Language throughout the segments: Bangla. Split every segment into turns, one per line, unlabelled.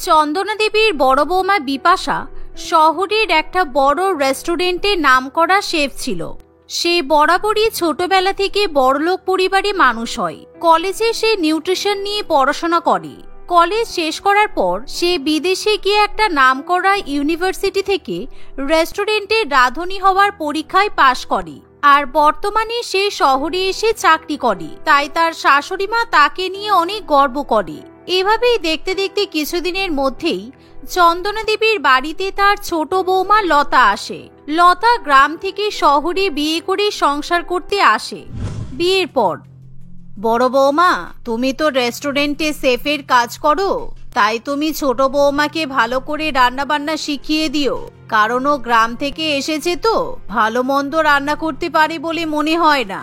চন্দনা দেবীর বড় বৌমা বিপাশা শহরের একটা বড় রেস্টুরেন্টে নামকরা শেফ ছিল। সে বরাবরই ছোটবেলা থেকে বড়লোক পরিবারে মানুষ হয়। কলেজে সে নিউট্রিশন নিয়ে পড়াশোনা করে। কলেজ শেষ করার পর সে বিদেশে গিয়ে একটা নামকরা ইউনিভার্সিটি থেকে রেস্টুরেন্টে রাঁধুনি হওয়ার পরীক্ষায় পাশ করে। আর বর্তমানে সে শহরে এসে চাকরি করে। তাই তার শাশুড়ি মা তাকে নিয়ে অনেক গর্ব করে। এভাবেই দেখতে দেখতে কিছুদিনের মধ্যেই চন্দনা দেবীর বাড়িতে তার ছোট বৌমা লতা আসে। লতা গ্রাম থেকে শহরে বিয়ে করে সংসার করতে আসে। বিয়ের পর, বড় বৌমা, তুমি তো রেস্টুরেন্টে শেফের কাজ করো, তাই তুমি ছোট বৌমাকে ভালো করে রান্না বান্না শিখিয়ে দিও। কারণ ও গ্রাম থেকে এসেছে তো ভালো মন্দ রান্না করতে পারে বলে মনে হয় না।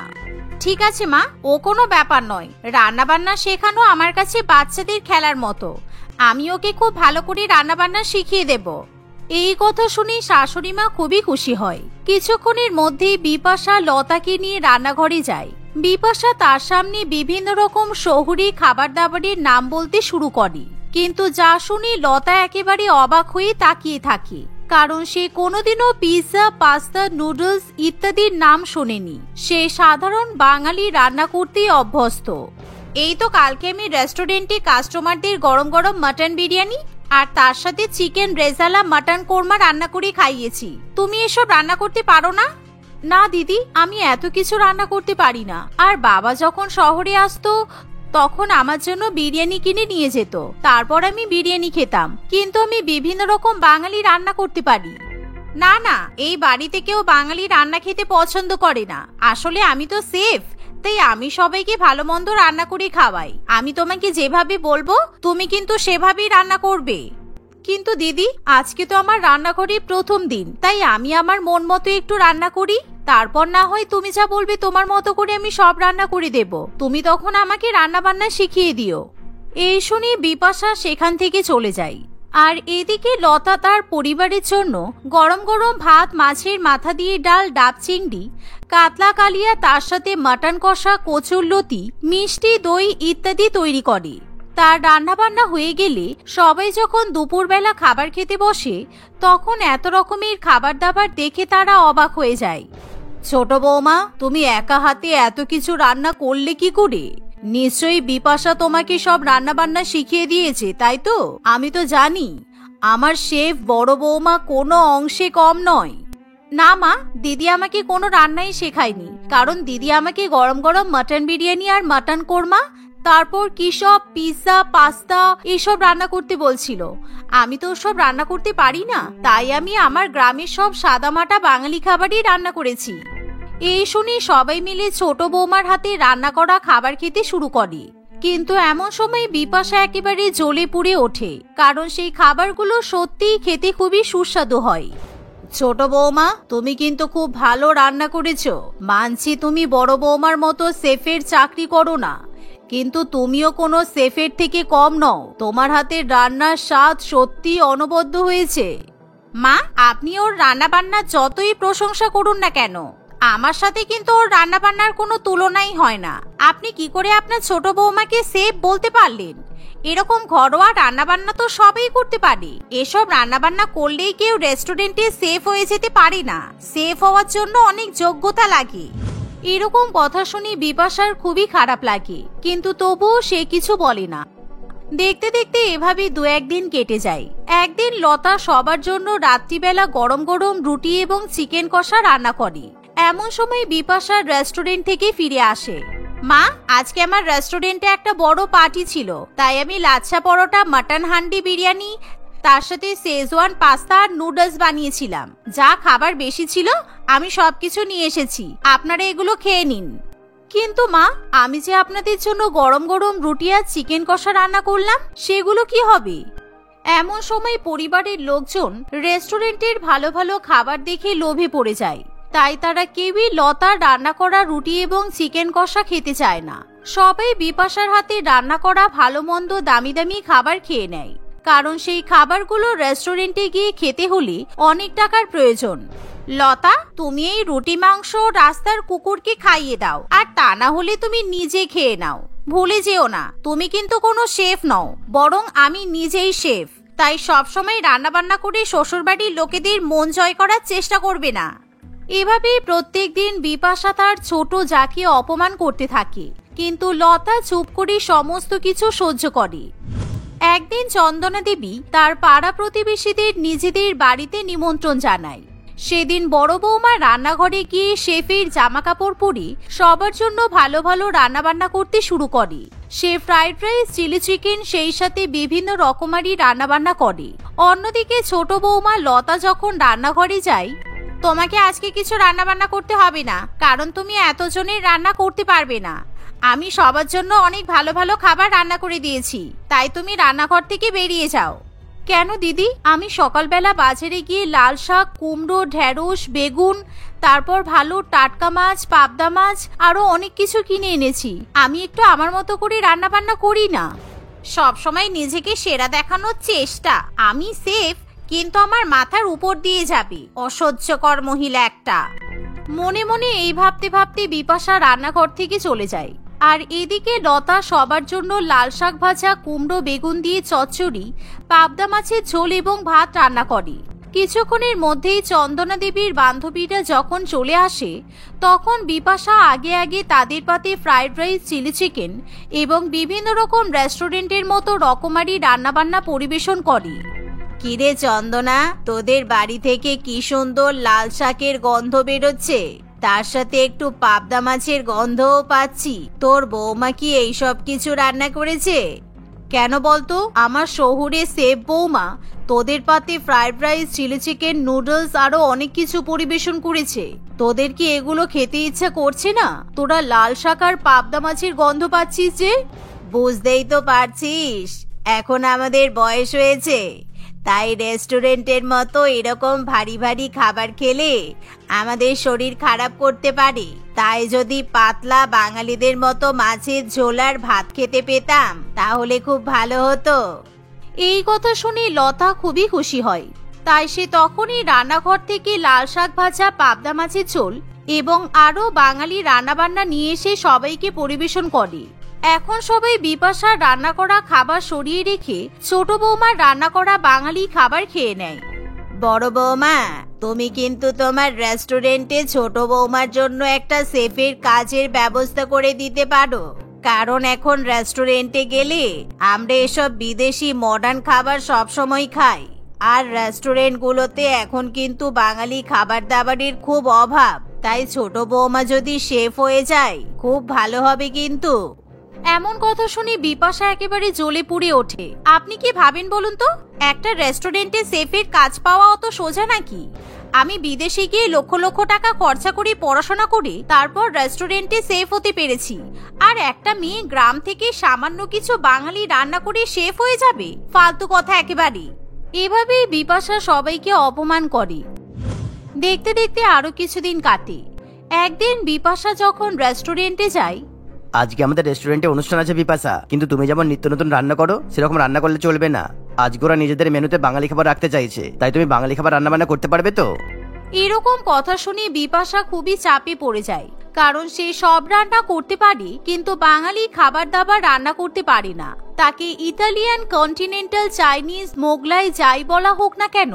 ঠিক আছে মা, ও কোনো ব্যাপার নয়। রান্না বান্না শেখানো আমার কাছে বাচ্চাদের খেলার মতো। আমি ওকে খুব ভালো করে রান্না বান্না শিখিয়ে দেব। এই কথা শুনে শাশুড়ি মা খুবই খুশি হয়। কিছুক্ষণের মধ্যেই বিপাশা লতাকে নিয়ে রান্নাঘরে যায়। বিপাশা তার সামনে বিভিন্ন রকম শহুরে খাবার দাবারের নাম বলতে শুরু করে। কিন্তু যা শুনে লতা একেবারে অবাক হয়ে তাকিয়ে থাকে, কারণ সে কোনোদিনও পিৎজা, পাস্তা, নুডলস ইত্যাদির নাম শোনেনি। সে সাধারণ বাঙালি রান্না করতেই অভ্যস্ত। এই তো কালকে আমি রেস্টুরেন্টে কাস্টমারদের গরম গরম মাটন বিরিয়ানি আর তার সাথে চিকেন রেজালা মাটন কোরমা রান্না করে খাইয়েছি। তুমি এসব রান্না করতে পারো না? না দিদি, আমি এত কিছু রান্না করতে পারি না। আর বাবা যখন শহরে আসতো তখন আমার জন্য বিরিয়ানি কিনে নিয়ে যেত, তারপর আমি বিরিয়ানি খেতাম। কিন্তু আমি বিভিন্ন রকম বাঙালি রান্না করতে পারি। না না, এই বাড়িতে কেউ বাঙালি রান্না খেতে পছন্দ করে না। আসলে আমি তো শেফ, তাই আমি সবাইকে ভালো মন্দ রান্না করে খাওয়াই। আমি তোমাকে যেভাবে বলবো তুমি কিন্তু সেভাবেই রান্না করবে। কিন্তু দিদি, আজকে তো আমার রান্নাঘরে প্রথম দিন, তাই আমি আমার মন মতো একটু রান্না করি। তারপর না হয় তুমি যা বলবে তোমার মতো করে আমি সব রান্না করে দেব। তুমি তখন আমাকে রান্না বান্না শিখিয়ে দিও। এই শুনে বিপাশা সেখান থেকে চলে যায়। আর এদিকে লতা তার পরিবারের জন্য গরম গরম ভাত, মাছের মাথা দিয়ে ডাল, ডাব চিংড়ি, কাতলা কালিয়া, তার সাথে মাটন কষা, কচুরলতি, মিষ্টি, দই ইত্যাদি তৈরি করে। তার রান্নাবান্না হয়ে গেলে সবাই যখন দুপুরবেলা খাবার খেতে বসে তখন এত রকমের খাবার দাবার দেখে তারা অবাক হয়ে যায়। ছোট বৌমা, তুমি একা হাতে এত কিছু রান্না করলে কি করে? নিশ্চয়ই বিপাশা তোমাকে সব রান্না বান্না শিখিয়ে দিয়েছে, তাই তো? আমি তো জানি আমার শেফ বড় বৌমা কোনো অংশে কম নয়। না মা, দিদি আমাকে কোনো রান্নাই শেখায়নি। কারণ দিদি আমাকে গরম গরম মাটন বিরিয়ানি আর মাটন কোরমা, তারপর কি সব পিৎজা, পাস্তা এসব রান্না করতে বলছিল। আমি তো সব রান্না করতে পারি না, তাই আমি আমার গ্রামের সব সাদামাটা বাঙালি খাবারই রান্না করেছি। এই শুনে সবাই মিলে ছোট বৌমার হাতে রান্না করা খাবার খেতে শুরু করে। কিন্তু এমন সময় বিপাশা একেবারে জ্বলে পুড়ে ওঠে, কারণ সেই খাবারগুলো সত্যিই খেতে খুবই সুস্বাদু হয়। ছোট বৌমা, তুমি কিন্তু খুব ভালো রান্না করেছো। মানছি তুমি বড় বৌমার মতো শেফের চাকরি করো না, কিন্তু তুমিও কোনো শেফের থেকে কম নও। তোমার হাতের রান্নার স্বাদ সত্যি অনবদ্য হয়েছে। মা, আপনি ওর রান্না বান্নার যতই প্রশংসা করুন না কেন, আমার সাথে কিন্তু ওর রান্না বান্নার কোনো তুলনাই হয় না। আপনি কি করে আপনার ছোট বৌমাকে শেফ বলতে পারলেন? এরকম ঘরোয়া রান্না বান্না তো সবাই করতে পারে। এসব রান্না বান্না করলেই কেউ রেস্টুরেন্টে শেফ হয়ে যেতে পারে না। শেফ হওয়ার জন্য অনেক যোগ্যতা লাগে। এরকম কথা শুনে বিপাশার খুবই খারাপ লাগে, কিন্তু তবুও সে কিছু বলে না। দেখতে দেখতে এভাবে দু একদিন কেটে যায়। একদিন লতা সবার জন্য রাত্রিবেলা গরম গরম রুটি এবং চিকেন কষা রান্না করে। এমন সময় বিপাশার রেস্টুরেন্ট থেকে ফিরে আসে। মা, আজকে আমার রেস্টুরেন্টে একটা বড় পার্টি ছিল, তাই আমি লাচ্ছা পরোটা, মাটন হান্ডি বিরিয়ানি, তার সাথে শেজওয়ান পাস্তা আর নুডলস বানিয়েছিলাম। যা খাবার বেশি ছিল আমি সবকিছু নিয়ে এসেছি, আপনারা এগুলো খেয়ে নিন। কিন্তু মা, আমি যে আপনাদের জন্য গরম গরম রুটি আর চিকেন কষা রান্না করলাম, সেগুলো কি হবে? এমন সময় পরিবারের লোকজন রেস্টুরেন্টের ভালো ভালো খাবার দেখে লোভে পড়ে যায়। তাই তারা কেউই লতার রান্না করা রুটি এবং চিকেন কষা খেতে চায় না। সবাই বিপাশার হাতে রান্না করা ভালো মন্দ দামি দামি খাবার খেয়ে নেয়, কারণ সেই খাবারগুলো রেস্টুরেন্টে গিয়ে খেতে হলে অনেক টাকার প্রয়োজন। লতা, তুমি এই রুটি মাংস রাস্তার কুকুরকে খাইয়ে দাও, আর তা না হলে তুমি নিজে খেয়ে নাও। ভুলে যেও না, তুমি কিন্তু কোনো শেফ নও, বরং আমি নিজেই শেফ। তাই সবসময় রান্নাবান্না করে শ্বশুরবাড়ির লোকেদের মন জয় করার চেষ্টা করবে না। এভাবেই প্রত্যেকদিন বিপাশা তার ছোট যাকে অপমান করতে থাকে, কিন্তু লতা চুপ করে সমস্ত কিছু সহ্য করে। একদিন চন্দনা দেবী তার পাড়া প্রতিবেশীদের নিজেদের বাড়িতে নিমন্ত্রণ জানায়। সেদিন বড় বৌমা রান্নাঘরে গিয়ে শেফের জামা কাপড় পরে সবার জন্য ভালো ভালো রান্নাবান্না করতে শুরু করে। সে ফ্রাইড রাইস, চিলি চিকেন, সেই সাথে বিভিন্ন রকমারি রান্নাবান্না করে। অন্যদিকে ছোট বৌমা লতা যখন রান্নাঘরে যায়, তোমাকে আজকে কিছু রান্নাবান্না করতে হবে না, কারণ তুমি এতজনের রান্না করতে পারবে না। আমি সবার জন্য অনেক ভালো ভালো খাবার রান্না করে দিয়েছি, তাই তুমি রান্নাঘর থেকে বেরিয়ে যাও। কেন দিদি? আমি সকালবেলা বাজারে গিয়ে লাল শাক, কুমড়ো, ঢেঁড়স, বেগুন, তারপর ভালো টাটকা মাছ, পাবদা মাছ, আরো অনেক কিছু কিনে এনেছি। আমি একটু আমার মতো করে রান্না বান্না করি না। সবসময় নিজেকে সেরা দেখানোর চেষ্টা। আমি সেফ, কিন্তু আমার মাথার উপর দিয়ে যাবে। অসহ্যকর মহিলা একটা। মনে মনে এই ভাবতে ভাবতে বিপাশা রান্নাঘর থেকে চলে যায়। আর এদিকে লতা সবার জন্য লাল শাক ভাজা, কুমড়ো বেগুন দিয়ে চচ্চড়ি, পাবদা মাছের ঝোল এবং ভাত রান্না করে। কিছুক্ষণের মধ্যেই চন্দনা দেবীর বান্ধবীরা যখন চলে আসে, তখন বিপাশা আগে আগে তাদের পাতে ফ্রাইড রাইস, চিলি চিকেন এবং বিভিন্ন রকম রেস্টুরেন্টের মতো রকমারি রান্নাবান্না পরিবেশন করে। কিরে চন্দনা, তোদের বাড়ি থেকে কি সুন্দর লাল শাকের গন্ধ বেরোচ্ছে, তার সাথে একটু পাবদা মাছের গন্ধও পাচ্ছি। তোর বৌমা কি এইসব কিছু রান্না করেছে? কেন বলতো? আমার শহুরে সেফ বৌমা তোদের পাতে fried rice, chilli chicken, noodles আরো অনেক কিছু পরিবেশন করেছে। তোদের কি এগুলো খেতে ইচ্ছা করছে না? তোরা লাল শাক আর পাবদা মাছের গন্ধ পাচ্ছিস যে? বুঝতেই তো পারছিস, এখন আমাদের বয়স হয়েছে, তাই রেস্টুরেন্টের মতো এরকম ভারী ভারী খাবার খেলে আমাদের শরীর খারাপ করতে পারে। তাই যদি পাতলা বাঙালিদের মতো মাছের ঝোল আর ভাত খেতে পেতাম তাহলে খুব ভালো হতো। এই কথা শুনে লতা খুবই খুশি হয়। তাই সে তখনই রান্নাঘর থেকে লাল শাক ভাজা, পাবদা মাছের ঝোল এবং আরো বাঙালি রান্নাবান্না নিয়ে এসে সবাইকে পরিবেশন করে। এখন সবাই বিপাশার রান্না করা খাবার সরিয়ে রেখে ছোট বৌমার রান্না করা বাঙালি খাবার খেয়ে নেয়। বড় বৌমা, তুমি কিন্তু তোমার রেস্টুরেন্টে ছোট বৌমার জন্য একটা সেফের কাজের ব্যবস্থা করে দিতে পারো, কারণ এখন রেস্টুরেন্টে গেলে আমরা এসব বিদেশি মডার্ন খাবার সবসময় খাই, আর রেস্টুরেন্টগুলোতে এখন কিন্তু বাঙালি খাবার দাবারের খুব অভাব। তাই ছোট বৌমা যদি শেফ হয়ে যায় খুব ভালো হবে কিন্তু। এমন কথা শুনে বিপাশা একেবারে জ্বলে পুড়ে ওঠে। আপনি কি ভাবেন বলুন তো? একটা রেস্টুরেন্টে সেফের কাজ পাওয়া অত সোজা নাকি? আমি বিদেশে গিয়ে লক্ষ লক্ষ টাকা খরচা করে পড়াশোনা করে তারপর রেস্টুরেন্টে সেফ হতে পেরেছি, আর একটা মেয়ে গ্রাম থেকে সামান্য কিছু বাঙালি রান্না করে শেফ হয়ে যাবে? ফালতু কথা একেবারে। এভাবেই বিপাশা সবাইকে অপমান করে। দেখতে দেখতে আরো কিছুদিন কাটে। একদিন বিপাশা যখন রেস্টুরেন্টে যায়,
আজকে আমাদের রেস্টুরেন্টে অনুষ্ঠান আছে বিপাশা, কিন্তু তুমি যেমন নিত্য নতুন রান্না করো সেরকম রান্না করলে চলবে না। আজকে ওরা নিজেদের মেনুতে বাঙালি খাবার রাখতে চাইছে, তাই তুমি বাঙালি খাবার রান্না বান্না করতে পারবে তো?
এরকম কথা শুনে বিপাশা খুবই চাপে পড়ে যায়, কারণ সে সব রান্না করতে পারে কিন্তু বাঙালি খাবার দাবার রান্না করতে পারে না। তাকে ইতালিয়ান, কন্টিনেন্টাল, চাইনিজ, মোগলাই যাই বলা হোক না কেন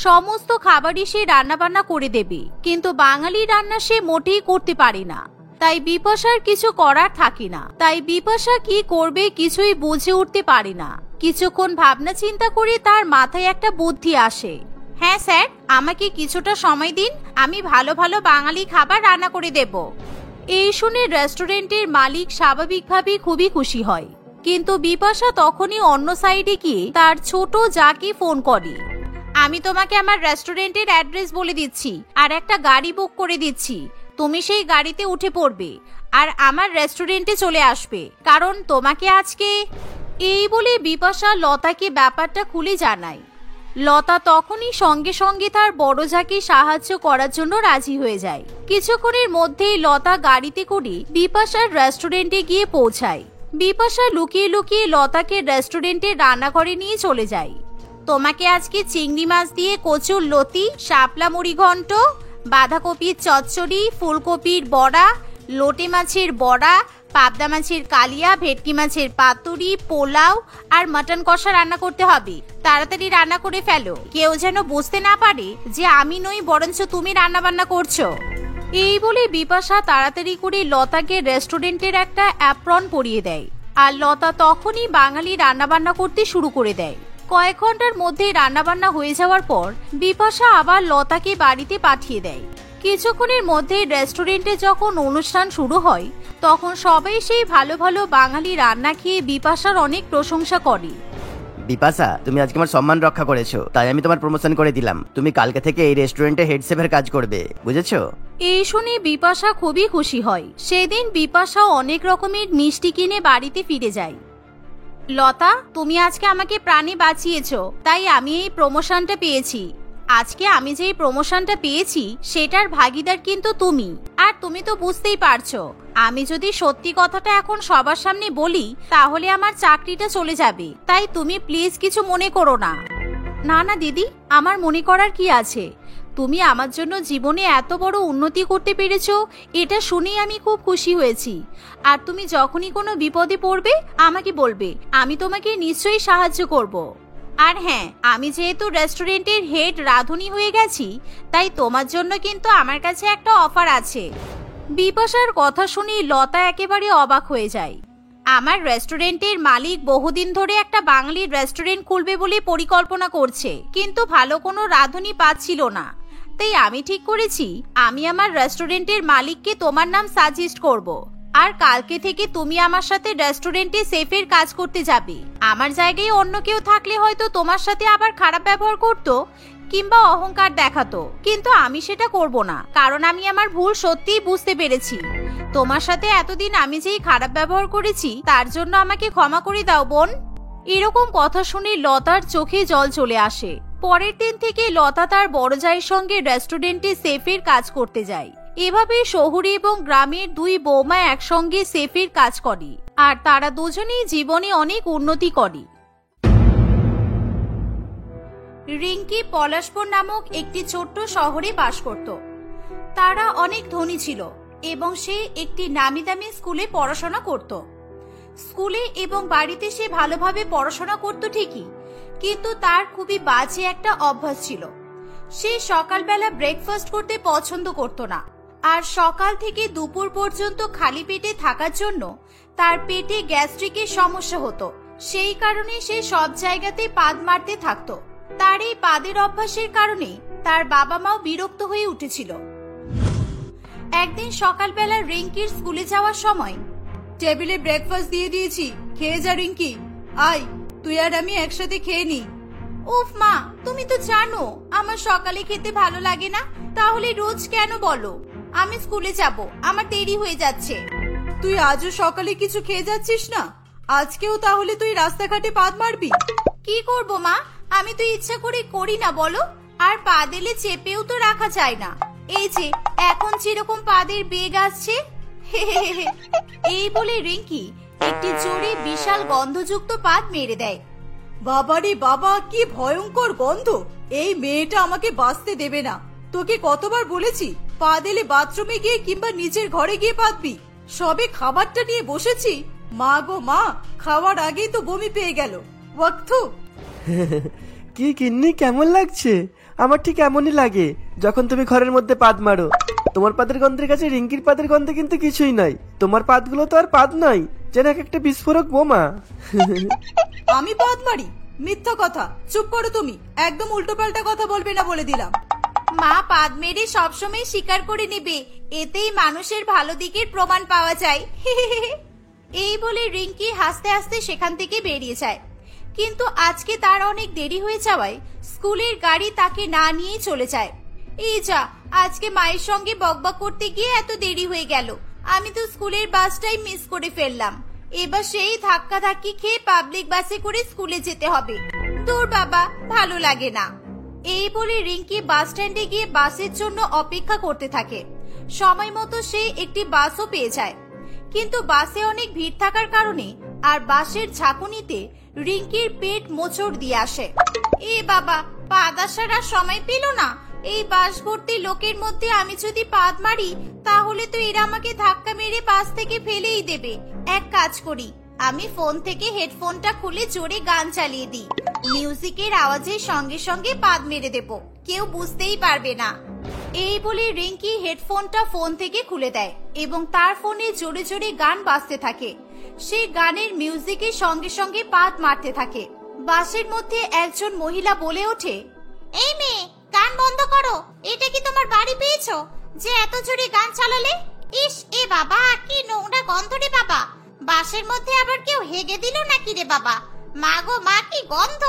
সমস্ত খাবারই সে রান্না বান্না করে দেবে, কিন্তু বাঙালি রান্না সে মোটেই করতে পারে না। তাই বিপাশার কিছু করার থাকে না। তাই বিপাশা কি করবে কিছুই বুঝে উঠতে পারে না। কিছুক্ষণ ভাবনা চিন্তা করে তার মাথায় একটা বুদ্ধি আসে। হ্যাঁ স্যার, আমাকে কিছুটা সময় দিন, আমি ভালো ভালো বাঙালি খাবার রান্না করে দেব। এই শুনে রেস্টুরেন্টের মালিক স্বাভাবিকভাবেই খুবই খুশি হয়, কিন্তু বিপাশা তখনই অন্য সাইডে গিয়ে তার ছোট যাকে ফোন করে। আমি তোমাকে আমার রেস্টুরেন্টের অ্যাড্রেস বলে দিচ্ছি আর একটা গাড়ি বুক করে দিচ্ছি, তুমি সেই গাড়িতে উঠে পড়বে আর আমার রেস্টুরেন্টে চলে আসবে, কারণ তোমাকে আজকে। এই বলে বিপাশা লতাকে ব্যাপারটা খুলে জানায়। লতা তখনই সঙ্গে সঙ্গে তার বড় যাকে সাহায্য করার জন্য রাজি হয়ে যায়। কিছুক্ষণের মধ্যেই লতা গাড়িতে করে বিপাশার রেস্টুরেন্টে গিয়ে পৌঁছায়। বিপাশা লুকিয়ে লুকিয়ে লতাকে রেস্টুরেন্টের রান্নাঘরে নিয়ে চলে যায়। তোমাকে আজকে চিংড়ি মাছ দিয়ে কচুর লতি, শাপলা মুড়ি ঘন্ট, বাঁধাকপির চচ্চড়ি, ফুলকপির বড়া, লোটে মাছের বড়া, পাবদা মাছের কালিয়া, ভেটকি মাছের পাতুরি, পোলাও আর মাটন কষা রান্না করতে হবে। তাড়াতাড়ি রান্না করে ফেলো, কেউ যেন বুঝতে না পারে যে আমি নই, বরঞ্চ তুমি রান্না বান্না করছো। এই বলে বিপাশা তাড়াতাড়ি করে লতাকে রেস্টুরেন্টের একটা অ্যাপ্রন পরিয়ে দেয়, আর লতা তখনই বাঙালি রান্নাবান্না করতে শুরু করে দেয়। কয়েক ঘন্টার মধ্যে রান্নাবান্না হয়ে যাওয়ার পর বিপাশা আবার লতাকে বাড়িতে পাঠিয়ে দেয়। কিছুক্ষণের মধ্যে রেস্টুরেন্টে যখন অনুষ্ঠান শুরু হয়, তখন সবাই সেই ভালো ভালো বাঙালি রান্না খেয়ে বিপাশার অনেক প্রশংসা করে।
বিপাশা, তুমি আজকে আমার সম্মান রক্ষা করেছো, তাই আমি তোমার প্রমোশন করে দিলাম। তুমি কালকে থেকে এই রেস্টুরেন্টে হেড শেফের কাজ করবে, বুঝেছো?
এই শুনে বিপাশা খুবই খুশি হয়। সেদিন বিপাশা অনেক রকমের মিষ্টি কিনে বাড়িতে ফিরে যায়। লতা, তুমি আজকে আমাকে প্রাণে বাঁচিয়েছো, তাই আমি এই প্রমোশনটা পেয়েছি। আজকে আমি যে প্রমোশনটা পেয়েছি সেটার ভাগিদার কিন্তু তুমি। আর তুমি তো বুঝতেই পারছো, আমি যদি সত্যি কথাটা এখন সবার সামনে বলি তাহলে আমার চাকরিটা চলে যাবে। তাই তুমি প্লিজ কিছু মনে করো না। না না দিদি, আমার মনে করার কি আছে? তুমি আমার জন্য জীবনে এত বড় উন্নতি করতে পেরেছো, এটা শুনেই আমি খুব খুশি হয়েছি। আর তুমি যখনই কোনো বিপদে পড়বে আমাকে বলবে, আমি তোমাকে নিশ্চয়ই সাহায্য করব। আর হ্যাঁ, আমি যেহেতু রেস্টুরেন্টের হেড রাঁধুনি হয়ে গেছি, তাই তোমার জন্য কিন্তু আমার কাছে একটা অফার আছে। বিপাশার কথা শুনে লতা একেবারে অবাক হয়ে যায়। আমার রেস্টুরেন্টের মালিক বহুদিন ধরে একটা বাঙালি রেস্টুরেন্ট খুলবে বলে পরিকল্পনা করছে, কিন্তু ভালো কোনো রাঁধুনি পাচ্ছিল না। তাই আমি ঠিক করেছি আমি আমার রেস্টুরেন্টের মালিককে তোমার নাম সাজেস্ট করব। আর কালকে থেকে তুমি আমার সাথে রেস্টুরেন্টে শেফের কাজ করতে যাবে। আমার জায়গায় অন্য কেউ থাকলে হয়তো তোমার সাথে আবার খারাপ ব্যবহার করতো কিংবা অহংকার দেখাতো, কিন্তু আমি সেটা করব না, কারণ আমি আমার ভুল সত্যিই বুঝতে পেরেছি। তোমার সাথে এতদিন আমি যেই খারাপ ব্যবহার করেছি তার জন্য আমাকে ক্ষমা করে দাও বোন। এরকম কথা শুনে লতার চোখে জল চলে আসে। পরের দিন থেকে লতা তার বড় জায়ের সঙ্গে রেস্টুরেন্টে শেফের কাজ করতে যায়। এভাবে শহুরে এবং গ্রামের দুই বৌমা একসঙ্গে শেফের কাজ করে, আর তারা দুজনেই জীবনে অনেক উন্নতি করে। রিঙ্কি পলাশপুর নামক একটি ছোট্ট শহরে বাস করত। তারা অনেক ধনী ছিল এবং সে একটি নামি দামি স্কুলে পড়াশোনা করত। স্কুলে এবং বাড়িতে সে ভালোভাবে পড়াশোনা করত ঠিকই, কিন্তু তার খুবই বাজে একটা অভ্যাস ছিল। সে সকালবেলা ব্রেকফাস্ট করতে পছন্দ করত না, আর সকাল থেকে দুপুর পর্যন্ত খালি পেটে থাকার জন্য তার পেটে গ্যাস্ট্রিকের সমস্যা হতো। সেই কারণে সে সব জায়গাতে পাদ মারতে থাকতো। তার এই পাদের অভ্যাসের কারণে তার বাবা মাও বিরক্ত হয়ে উঠেছিল। একদিন সকালবেলা রিঙ্কির স্কুলে যাওয়ার সময়, টেবিলে ব্রেকফাস্ট দিয়ে দিয়েছি, খেয়ে যা রিঙ্কি, আয় তুই আর আমি একসাথে খেয়ে নি। উফ মা, তুমি তো জানো আমার সকালে খেতে ভালো লাগে না, তাহলে রোজ কেন বলো? আমি স্কুলে যাব, আমার দেরি হয়ে যাচ্ছে। তুই আজও সকালে কিছু খেয়ে যাচ্ছিস না? আজকেও তাহলে তুই রাস্তাঘাটে পাদ মারবি? কি করব মা, আমি তো ইচ্ছা করে করি না বলো। আর পা দিলে চেপেও তো রাখা যায় না। এই যে এখন যেরকম পাদের বেগ আসছে। এই বলে রিঙ্কি একটি জোরে বিশাল গন্ধযুক্ত পাদ মেরে দেয়। বাবারে বাবা, কি ভয়ঙ্কর গন্ধ! এই মেয়েটা আমাকে বাঁচতে দেবে না। তোকে কতবার বলেছি পা দিলে বাথরুমে গিয়ে কিংবা নিচের ঘরে গিয়ে পাতবি। সবে খাবারটা নিয়ে বসেছি, মা গো মা, খাওয়ার আগেই তো বমি পেয়ে গেল। ওয়াক্থু
কি কিন্নি, কেমন লাগছে? আমার ঠিক এমনই লাগে যখন তুমি ঘরের মধ্যে পাদ মারো। তোমার পাদের গন্ধের কাছে রিঙ্কির পাদের গন্ধ কিন্তু কিছুই নয়। তোমার পাদগুলো তো আর পাদ নয়, যেন একটা বিস্ফোরক বোমা।
আমি পাদ মারি? মিথ্যা কথা, চুপ করো তুমি, একদম উল্টোপাল্টা কথা বলবে না বলে দিলাম। মা পাদ মেরে সবসময় স্বীকার করে নেবে, এতেই মানুষের ভালো দিকের প্রমাণ পাওয়া যায়। এই বলে রিঙ্কি হাসতে হাসতে সেখান থেকে বেরিয়ে যায়। কিন্তু আজকে তার অনেক দেরি হয়ে যাওয়ায় স্কুলের গাড়ি তাকে না নিয়েই চলে যায়। এই যা, আজকে মায়ের সঙ্গে বকবক করতে গিয়ে এত দেরি হয়ে গেল। আমি তো স্কুলের বাসটাই মিস করে ফেললাম। এবার সেই ধাক্কা ধাক্কি খেয়ে পাবলিক বাসে করে স্কুলে যেতে হবে। দূর বাবা, ভালো লাগে না। এই বলে রিঙ্কি বাস স্ট্যান্ডে গিয়ে বাসের জন্য অপেক্ষা করতে থাকে। সময় মতো সে একটি বাসও পেয়ে যায়, কিন্তু বাসে অনেক ভিড় থাকার কারণে আর বাসের ঝাঁকুনিতে রিঙ্কির পেট মোচড় দিয়ে আসে। এ বাবা, পা আসার আর সময় পেল না, এই বাস ভর্তি লোকের মধ্যে আমি যদি পাদ মারি তাহলে তো এরা আমাকে ধাক্কা মেরে বাস থেকে ফেলেই দেবে। এক কাজ করি, আমি ফোন থেকে হেডফোনটা খুলে জোরে গান চালিয়ে দিই। মিউজিকের আওয়াজের সঙ্গে সঙ্গে পাদ মেরে দেব, কেউ বুঝতেই পারবে না। এই বলে রিঙ্কি হেডফোনটা ফোন থেকে খুলে দেয় এবং তার ফোনে জোরে জোরে গান বাজতে থাকে। সে গানের মিউজিকের সঙ্গে সঙ্গে পাদ মারতে থাকে। বাসের মধ্যে একজন মহিলা বলে ওঠে, এই মেয়ে, গান বন্ধ করো। এটা কি তোমার বাড়ি পেয়েছো যে এত জোরে গান চালালে? ইস, এ বাবা, কি নোংরা গন্ধ রে বাবা। বাসের মধ্যে আবার কেউ হেগে দিল নাকি রে বাবা? মা গো মা, কি গন্ধ!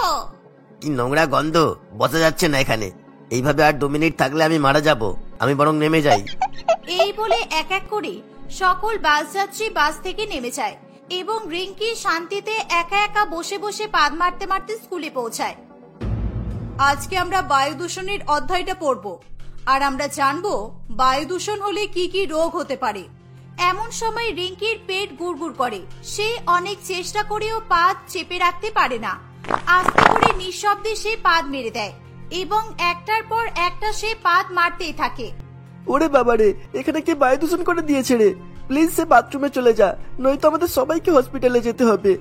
কি নোংরা গন্ধ, বসা যাচ্ছে না এখানে। এইভাবে আর 2 মিনিট থাকলে আমি মারা যাব। আমি বরং নেমে যাই।
এই বলে এক এক করে সকল বাস যাত্রী বাস থেকে নেমে যায় এবং রিঙ্কি শান্তিতে একা একা বসে বসে পাদ মারতে মারতে স্কুলে পৌঁছায়। আজকে আমরা বায়ু দূষণের অধ্যায়টা পড়ব আর আমরা জানবো বায়ু দূষণ হলে কি কি রোগ হতে পারে। এমন সময় রিঙ্কির পেট গুড়গুড় করে। সে অনেক চেষ্টা করেও পাদ চেপে রাখতে পারে না। আস্তে করে নিঃশব্দে সে পাদ মেরে দেয় এবং একটার পর একটা সে পাদ মারতেই থাকে।
ওরে বাবারে, এখানে কি বায়ু দূষণ করে দিয়েছে রে? প্লিজ সে বাথরুমে চলে যা, নয়তো আমাদের সবাইকে হসপিটালে যেতে হবে।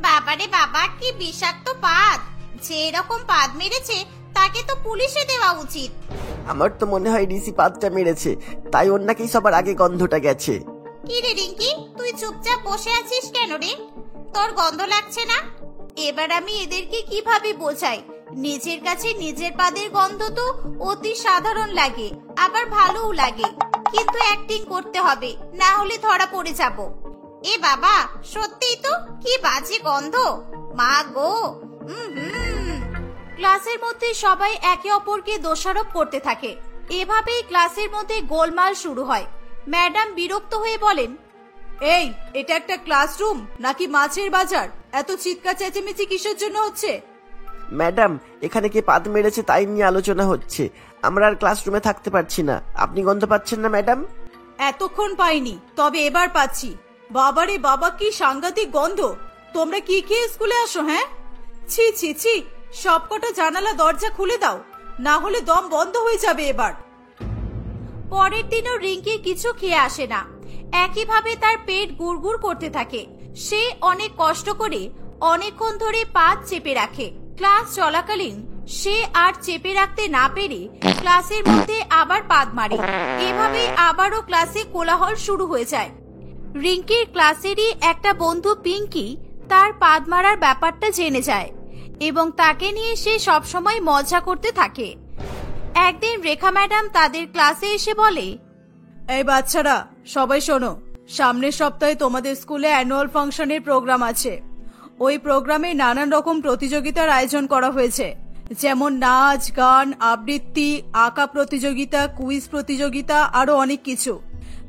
বাবারে বাবা, কি বিষাক্ত পাদ! যে এরকম পাদ মেরেছে তাকে তো পুলিশে দেওয়া উচিত।
আমার তো মনে হয় ঋষি পাদটা মেরেছে, তাই ওর নাকি সবার আগে গন্ধটা গেছে।
কি রে রিঙ্কি, তুই চুপচাপ বসে আছিস কেন রে? তোর গন্ধ লাগছে না? এবার আমি এদেরকে কিভাবে বোঝাই? নিজের কাছে নিজের পাদের গন্ধ তো অতি সাধারণ লাগে, আবার ভালোও লাগে, কিন্তু অ্যাক্টিং করতে হবে, না হলে ধরা পড়ে যাব। এ বাবা, সত্যিই তো কি বাজে গন্ধ, মা গো। ক্লাসের মধ্যে সবাই একে অপরকে দোষারোপ করতে থাকে। এভাবেই ক্লাসের মধ্যে গোলমাল শুরু হয়। ম্যাডাম বিরক্ত হয়ে বলেন, এই, এটা একটা ক্লাসরুম নাকি মাছের বাজার? এত চিৎকার চেঁচামেচি কিসের জন্য হচ্ছে?
ম্যাডাম, এখানে কে পাদ মেরেছে তাই নিয়ে আলোচনা হচ্ছে। আমরা আর ক্লাসরুমে থাকতে পারছি না। আপনি গন্ধ পাচ্ছেন না ম্যাডাম?
এতক্ষণ পাইনি, তবে এবার পাচ্ছি। বাবারে বাবা, কি সাংঘাতিক গন্ধ! তোমরা কি খেয়ে স্কুলে আসো? হ্যাঁ, ছি ছি ছি, সবকটা জানালা দরজা খুলে দাও, না হলে দম বন্ধ হয়ে যাবে এবার। পরের দিনও রিঙ্কি কিছু খেয়ে আসে না। একইভাবে তার পেট গুড়গুড় করতে থাকে। সে অনেক কষ্ট করে অনেকক্ষণ ধরে পাদ চেপে রাখে। ক্লাস চলাকালীন সে আর চেপে রাখতে না পেরে ক্লাসের মধ্যে আবার পাদ মারে। এভাবে আবারও ক্লাসে কোলাহল শুরু হয়ে যায়। রিঙ্কির ক্লাসেরই একটা বন্ধু পিঙ্কি তার পাদ মারার ব্যাপারটা জেনে যায় এবং তাকে নিয়ে সে সবসময় মজা করতে থাকে। একদিন রেখা ম্যাডাম তাদের ক্লাসে এসে বলে, এই বাচ্চারা, সবাই শোনো, সামনের সপ্তাহে তোমাদের স্কুলে অ্যানুয়াল ফাংশনের প্রোগ্রাম আছে। ওই প্রোগ্রামে নানান রকম প্রতিযোগিতার আয়োজন করা হয়েছে, যেমন নাচ, গান, আবৃত্তি, আঁকা প্রতিযোগিতা, কুইজ প্রতিযোগিতা, আরো অনেক কিছু।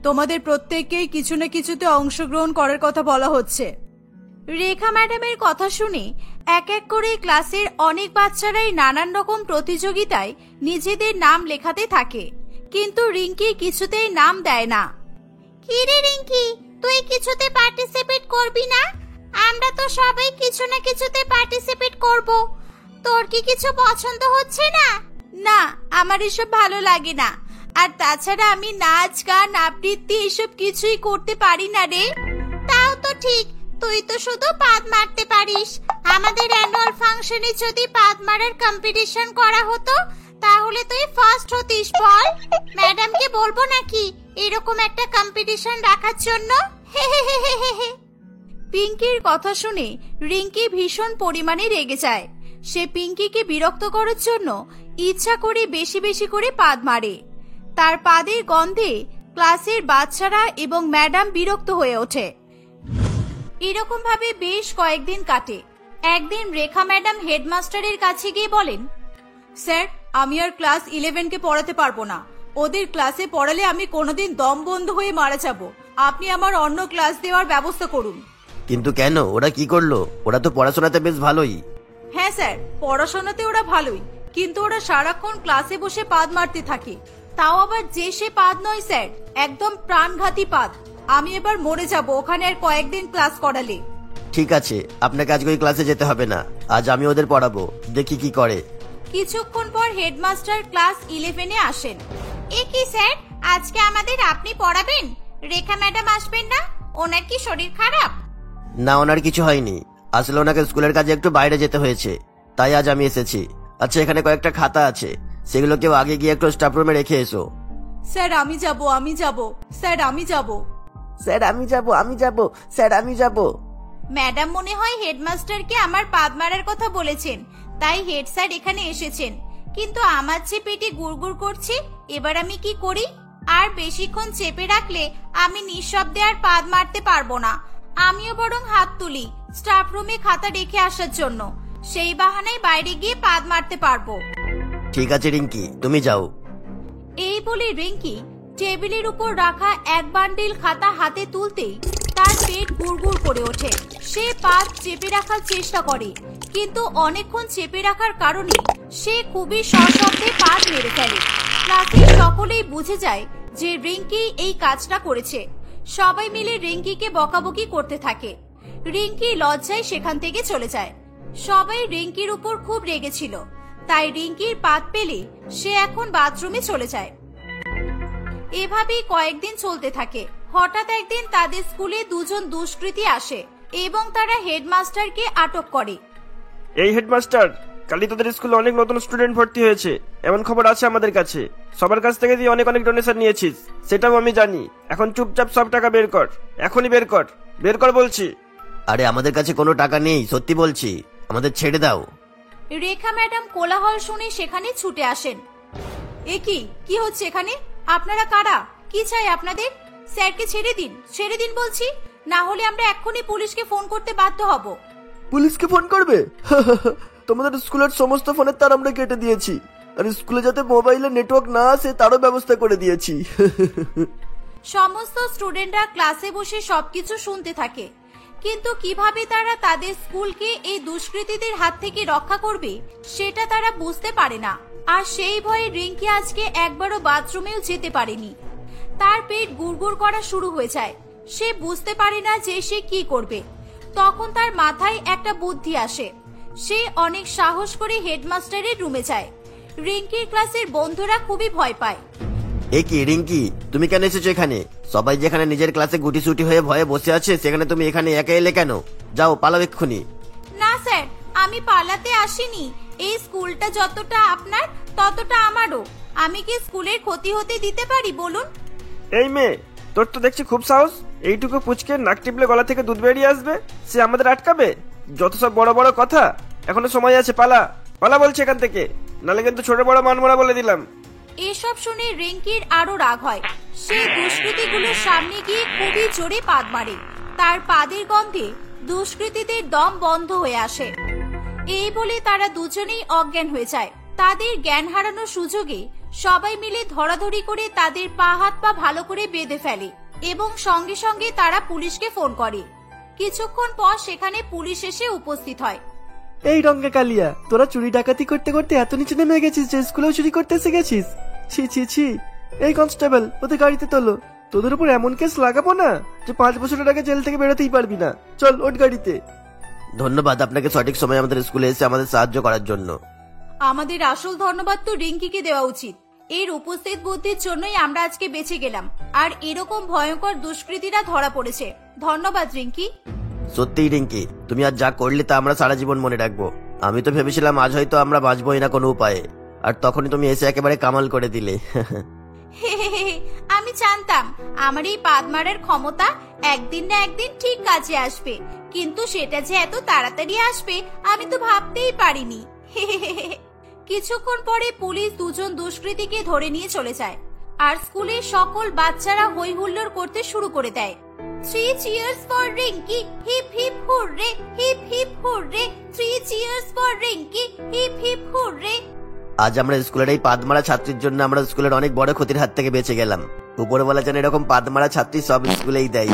তোমাদের প্রত্যেককেই কিছু না কিছুতে অংশগ্রহণ করার কথা বলা হচ্ছে। রেখা ম্যাডামের কথা শুনে এক এক করে ক্লাসের অনেক বাচ্চারাই নানান রকম প্রতিযোগিতায় নিজেদের নাম লেখাতে থাকে, কিন্তু রিঙ্কি কিছুতেই নাম দেয় না। কি রে রিঙ্কি, তুই কিছুতে পার্টিসিপেট করবি না? আমরা তো সবাই কিছু না কিছুতে পার্টিসিপেট করব। তোর কি কিছু পছন্দ হচ্ছে না? না, আমার এসব ভালো লাগে না। আর তাছাড়া আমি নাচ, গান, আবৃত্তি এসব কিছুই করতে পারি না রে। তাও তো ঠিক, তুই তো শুধু পাদ মারতে পারিস। আমাদের অ্যানুয়াল ফাংশনে যদি পাদ মারার কম্পিটিশন করা হতো তাহলে তুই ফার্স্ট হতিস। বল, ম্যাডামকে বলবো নাকি এরকম একটা কম্পিটিশন রাখার জন্য? পিঙ্কির কথা শুনে রিঙ্কি ভীষণ পরিমাণে রেগে যায়। সে পিঙ্কিকে বিরক্ত করার জন্য ইচ্ছা করে বেশি বেশি করে পাদ মারে। তার পাদের গন্ধে ক্লাসের বাচ্চারা এবং ম্যাডাম বিরক্ত হয়ে ওঠে। এরকম ভাবে বেশ কয়েকদিন কাটে। একদিন রেখা ম্যাডাম হেডমাস্টারের কাছে গিয়ে বলেন, স্যার, আমি আর ক্লাস 11কে পড়াতে পারবো না। ওদের ক্লাসে পড়ালে আমি কোনোদিন দম বন্ধ হয়ে মারা যাব। আপনি আমার অন্য ক্লাস দেওয়ার ব্যবস্থা করুন।
কিন্তু কেন, ওরা কি করলো? ওরা তো পড়াশোনাতে বেশ ভালোই।
হ্যাঁ স্যার, পড়াশোনাতে ওরা ভালোই, কিন্তু ওরা সারাক্ষণ ক্লাসে বসে পাদ মারতে থাকে। তাও আবার যে সে পাদ নয় স্যার, একদম প্রাণঘাতী পাদ। আমি এবার মরে যাব ওখানে আর কয়েকদিন ক্লাস করালে।
ঠিক আছে, আপনাকে আজকে ওই ক্লাসে যেতে হবে না। আজ আমি ওদের পড়াবো, দেখি কি করে।
কিছুক্ষণ পর হেডমাস্টার ক্লাস 11-এ আসেন। এ কি স্যার, আজকে আমাদের আপনি পড়াবেন? রেখা ম্যাডাম আসবেন না? ওনার কি শরীর খারাপ?
না, ওনার কিছু হয়নি, আসলে ওনাকে স্কুলের কাজে একটু বাইরে যেতে হয়েছে, তাই আজ আমি এসেছি। আচ্ছা, এখানে কয়েকটা খাতা আছে, সেগুলো কেউ আগে গিয়ে একটু স্টাফ রুমে রেখে এসো।
স্যার আমি যাব, স্যার আমি যাব।
স্যার আমি যাব, স্যার আমি যাব।
ম্যাডাম মনে হয় হেডমাস্টারকে আমার পাদ মারার কথা বলেছেন, তাই হেড স্যার এখানে এসেছেন। কিন্তু আমার যে পেটে গুড়গুড় করছে, এবার আমি কি করি? আর বেশিক্ষণ চেপে রাখলে আমি নিঃশব্দে আর পাদ মারতে পারবো না। আমিও বরং হাত তুলি স্টাফ রুমে খাতা রেখে আসার জন্য, সেই বাহানায় বাইরে গিয়ে পাদ মারতে পারবো।
ঠিক আছে রিঙ্কি, তুমি যাও।
এই বলে রিঙ্কি টেবিলের উপর রাখা এক বান্ডিল খাতা হাতে তুলতেই তার পেট গুড়গুড় করে ওঠে। সে পাদ চেপে রাখার চেষ্টা করে, কিন্তু অনেকক্ষণ চেপে রাখার কারণে সে খুবই সশব্দে পাদ মেরে ফেলে। ক্লাসের সকলেই বুঝে যায় যে রিঙ্কি এই কাজটা করেছে। সবাই মিলে রিঙ্কিকে বকাবকি করতে থাকে। রিঙ্কি লজ্জায় সেখান থেকে চলে যায়। সবাই রিঙ্কির উপর খুব রেগেছিল, তাই রিঙ্কির পাদ পেলে সে এখন বাথরুমে চলে যায়। এভাবেই কয়েকদিন চলতে থাকে। হঠাৎ একদিন তাদের স্কুলে দুজন দুষ্কৃতী আসে এবং তারা হেডমাস্টারকে আটক করে।
এই হেডমাস্টার, কালই তোদের স্কুলে অনেক নতুন স্টুডেন্ট ভর্তি হয়েছে, এমন খবর আছে আমাদের কাছে। সবার কাছ থেকে দিয়ে অনেক ডোনেশন নিয়েছিস, সেটাও আমি জানি। এখন চুপচাপ সব টাকা বের কর, এখনই বের কর বলছি।
আরে আমাদের কাছে কোনো টাকা নেই, সত্যি বলছি, আমাদের ছেড়ে দাও।
রেখা ম্যাডাম কোলাহল শুনে সেখানে ছুটে আসেন। এ কি হচ্ছে এখানে? আপনারা কারা? কি চাই আপনাদের? স্যারকে ছেড়ে দিন বলছি, না হলে আমরা এক্ষুনি পুলিশকে ফোন করতে বাধ্য হব।
পুলিশকে ফোন করবে? তোমাদের স্কুলের সমস্ত ফোনের তার আমরা কেটে দিয়েছি, আর স্কুলে যাতে মোবাইলে নেটওয়ার্ক না আসে তারও ব্যবস্থা করে দিয়েছি।
সমস্ত স্টুডেন্টরা ক্লাসে বসে সবকিছু শুনতে থাকে, কিন্তু কিভাবে তারা তাদের স্কুলকে এই দুষ্কৃতীদের হাত থেকে রক্ষা করবে সেটা তারা বুঝতে পারে না। আর সেই ভয়ে রিঙ্কি আজকে একবারও বাথরুমেও যেতে পারেনি। তার পেট গুড়গুড় করা শুরু হয়ে যায়। সে বুঝতে পারে না যে সে কি করবে। তখন তার মাথায় একটা বুদ্ধি আসে। সে অনেক সাহস করে হেডমাস্টারের রুমে যায়। রিঙ্কির ক্লাসের বন্ধুরা খুবই ভয় পায়।
এ কি রিঙ্কি, তুমি কেন এসেছো এখানে? সবাই যেখানে নিজের ক্লাসে গুটিসুটি হয়ে ভয়ে বসে আছে, সেখানে তুমি এখানে একা এলে কেন? যাও, পালাও এক্ষুনি।
না স্যার, আমি পালাতে আসিনি। এই স্কুলটা যতটা আপনার ততটা আমারও। আমি কি স্কুলের ক্ষতি হতে দিতে পারি বলুন?
এই মেয়ে, তোর তো দেখছি খুব সাহস। এইটুকু পুচকে নাক টিপলে গলা থেকে দুধ বেরিয়ে আসবে, সে আমাদের আটকাবে? যত সব বড় বড় কথা, এখনো সময় আছে, পালা বলছে এখান থেকে, নালে কিন্তু ছোট বড় মানমরা বলে দিলাম।
এসব শুনে রিঙ্কির আরো রাগ হয়। সে দুষ্কৃতীগুলোর সামনে গিয়ে খুবই জোরে পাদ মারে। তার পাদের গন্ধে দুষ্কৃতীদের দম বন্ধ হয়ে আসে। এই বলে তারা দুজনেই অজ্ঞান হয়ে যায়। তাদের জ্ঞান হারানোর সুযোগে সবাই মিলে ধরাধরি করে তাদের পা হাত পা ভালো করে বেঁধে ফেলে এবং সঙ্গে সঙ্গে তারা পুলিশকে ফোন করে। কিছুক্ষণ পর সেখানে পুলিশ এসে উপস্থিত হয়।
এই রঙ্গে কালিয়া, তোরা চুরি ডাকাতি করতে করতে এত নিচে নেমে গেছিস যে স্কুলেও চুরি করতে এসে গেছিস? ছি। এই কনস্টেবল, ওদের গাড়িতে তোলো। তোদের উপর এমন কেস লাগাবো না যে 5 বছরের আগে জেল থেকে বেরোতেই পারবি না। চল, ওঠ গাড়িতে।
ধন্যবাদ আপনাকে সঠিক সময় আমাদের স্কুলে এসে আমাদের সাহায্য করার জন্য।
আমাদের আসল ধন্যবাদ তো রিঙ্কিকে দেওয়া উচিত। এর উপস্থিত বুদ্ধির জন্যই আমরা আজকে বেঁচে গেলাম, আর এরকম ভয়ঙ্কর দুষ্কৃতীরা ধরা পড়েছে। ধন্যবাদ রিঙ্কি।
সত্যিই রিঙ্কি, তুমি আজ যা করলে তা আমরা সারা জীবন মনে রাখবো। আমি তো ভেবেছিলাম আজ হয়তো আমরা বাঁচবই না কোনো উপায়ে, আর তখনই তুমি এসে একেবারে কামাল করে দিলে।
আমি জানতাম আমার এই পাদ মারার ক্ষমতা একদিন না একদিন ঠিক কাজে আসবে, কিন্তু সেটা যে এত তাড়াতাড়ি আসবে আমি তো ভাবতেই পারিনি। কিছুক্ষণ পরে পুলিশ দুজন দুষ্কৃতীকে ধরে নিয়ে চলে যায়, আর স্কুলের সকল বাচ্চারা হই হুল্লোড় করতে শুরু করে দেয়। 3 cheers for Rinky, hip hip hooray, hip hip hooray, 3 cheers for Rinky, hip hip hooray।
আজ আমরা স্কুলের এই পাদমারা ছাত্রীর জন্য আমরা স্কুলের অনেক বড় ক্ষতির হাত থেকে বেঁচে গেলাম। উপরওয়ালা যেন এরকম পাদমারা ছাত্রী সব স্কুলেই দেয়।